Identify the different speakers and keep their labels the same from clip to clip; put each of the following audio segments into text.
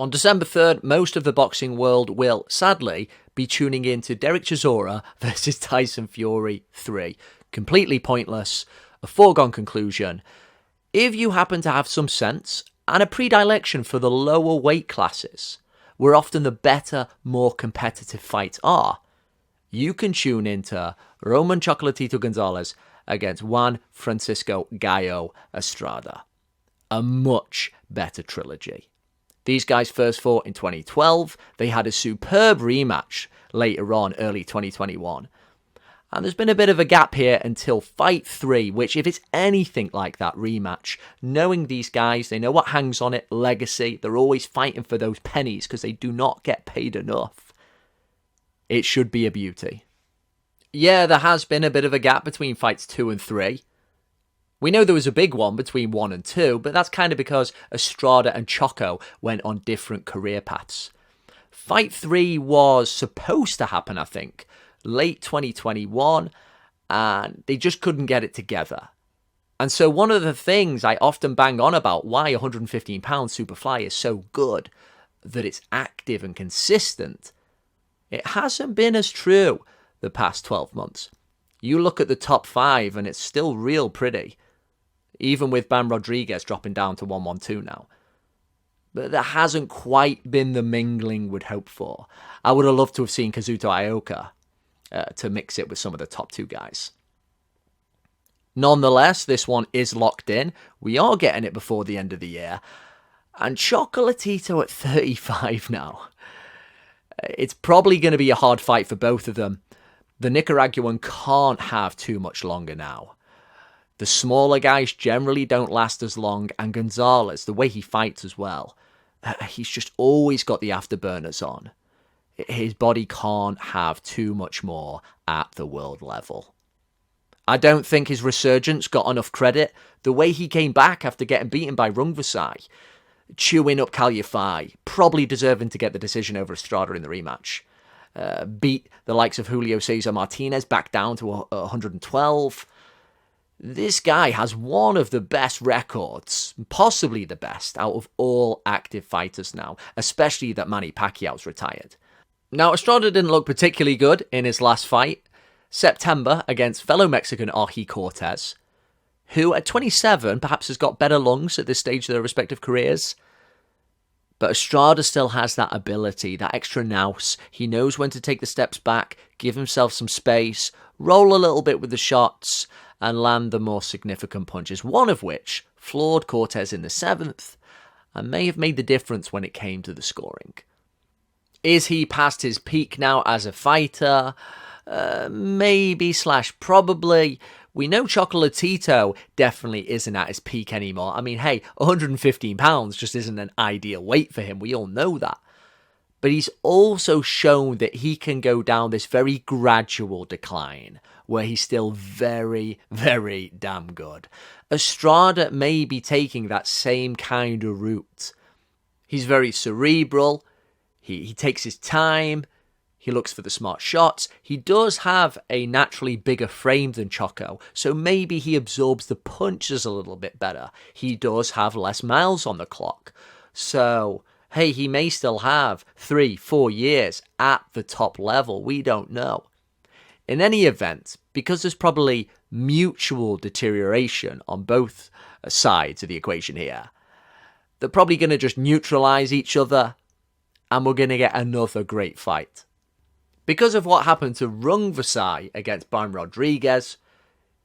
Speaker 1: On December 3rd, most of the boxing world will, sadly, be tuning in to Derek Chisora versus Tyson Fury 3. Completely pointless, a foregone conclusion. If you happen to have some sense and a predilection for the lower weight classes, where often the better, more competitive fights are, you can tune into Roman Chocolatito Gonzalez against Juan Francisco Gallo Estrada. A much better trilogy. These guys first fought in 2012. They had a superb rematch later on, early 2021. And there's been a bit of a gap here until Fight 3, which if it's anything like that rematch, knowing these guys, they know what hangs on it, legacy, they're always fighting for those pennies because they do not get paid enough. It should be a beauty. Yeah, there has been a bit of a gap between Fights 2 and 3. We know there was a big one between 1 and 2, but that's kind of because Estrada and Choco went on different career paths. Fight 3 was supposed to happen, I think, late 2021, and they just couldn't get it together. And so one of the things I often bang on about why 115-pound Superfly is so good, that it's active and consistent, it hasn't been as true the past 12 months. You look at the top 5 and it's still real pretty, even with Bam Rodriguez dropping down to 112 now. But there hasn't quite been the mingling we'd hope for. I would have loved to have seen Kazuto Ioka to mix it with some of the top 2 guys. Nonetheless, this one is locked in. We are getting it before the end of the year. And Chocolatito at 35 now. It's probably going to be a hard fight for both of them. The Nicaraguan can't have too much longer now. The smaller guys generally don't last as long, and Gonzalez, the way he fights as well, he's just always got the afterburners on. His body can't have too much more at the world level. I don't think his resurgence got enough credit. The way he came back after getting beaten by Rungvisai, chewing up Calify, probably deserving to get the decision over Estrada in the rematch. Beat the likes of Julio Cesar Martinez back down to 112. This guy has one of the best records, possibly the best, out of all active fighters now, especially that Manny Pacquiao's retired. Now, Estrada didn't look particularly good in his last fight, September, against fellow Mexican Archie Cortez, who at 27 perhaps has got better lungs at this stage of their respective careers. But Estrada still has that ability, that extra nous. He knows when to take the steps back, give himself some space, roll a little bit with the shots, and land the more significant punches, one of which floored Cortez in the 7th, and may have made the difference when it came to the scoring. Is he past his peak now as a fighter? Maybe / probably. We know Chocolatito definitely isn't at his peak anymore. I mean, hey, 115 pounds just isn't an ideal weight for him. We all know that. But he's also shown that he can go down this very gradual decline where he's still very, very damn good. Estrada may be taking that same kind of route. He's very cerebral. He takes his time. He looks for the smart shots. He does have a naturally bigger frame than Choco, so maybe he absorbs the punches a little bit better. He does have less miles on the clock. So, hey, he may still have 3-4 years at the top level. We don't know. In any event, because there's probably mutual deterioration on both sides of the equation here, they're probably going to just neutralize each other, and we're going to get another great fight. Because of what happened to Rungvisai against Bam Rodriguez,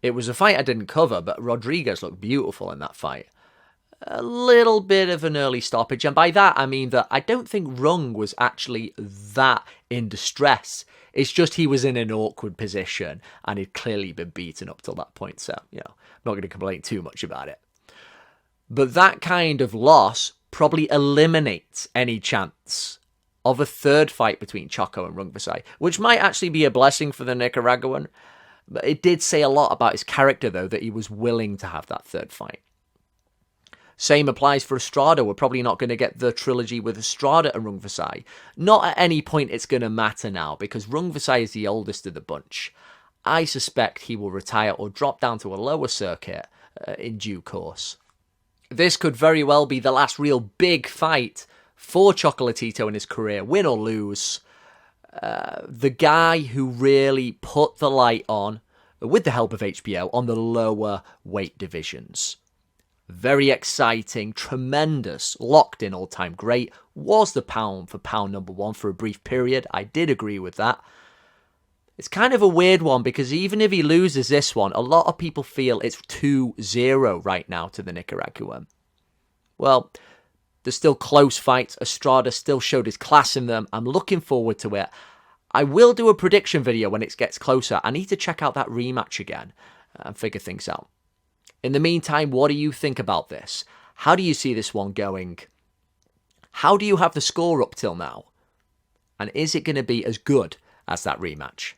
Speaker 1: it was a fight I didn't cover, but Rodriguez looked beautiful in that fight. A little bit of an early stoppage, and by that I mean that I don't think Rung was actually that in distress. It's just he was in an awkward position, and he'd clearly been beaten up till that point, so, I'm not going to complain too much about it. But that kind of loss probably eliminates any chance of a third fight between Choco and Rungvisai, which might actually be a blessing for the Nicaraguan. But it did say a lot about his character, though, that he was willing to have that third fight. Same applies for Estrada. We're probably not going to get the trilogy with Estrada and Rungvisai. Not at any point it's going to matter now, because Rungvisai is the oldest of the bunch. I suspect he will retire or drop down to a lower circuit in due course. This could very well be the last real big fight for Chocolatito in his career, win or lose. The guy who really put the light on, with the help of HBO, on the lower weight divisions. Very exciting, tremendous, locked in all-time great. Was the pound for pound number one for a brief period. I did agree with that. It's kind of a weird one because even if he loses this one, a lot of people feel it's 2-0 right now to the Nicaraguan. Well, there's still close fights. Estrada still showed his class in them. I'm looking forward to it. I will do a prediction video when it gets closer. I need to check out that rematch again and figure things out. In the meantime, what do you think about this? How do you see this one going? How do you have the score up till now? And is it going to be as good as that rematch?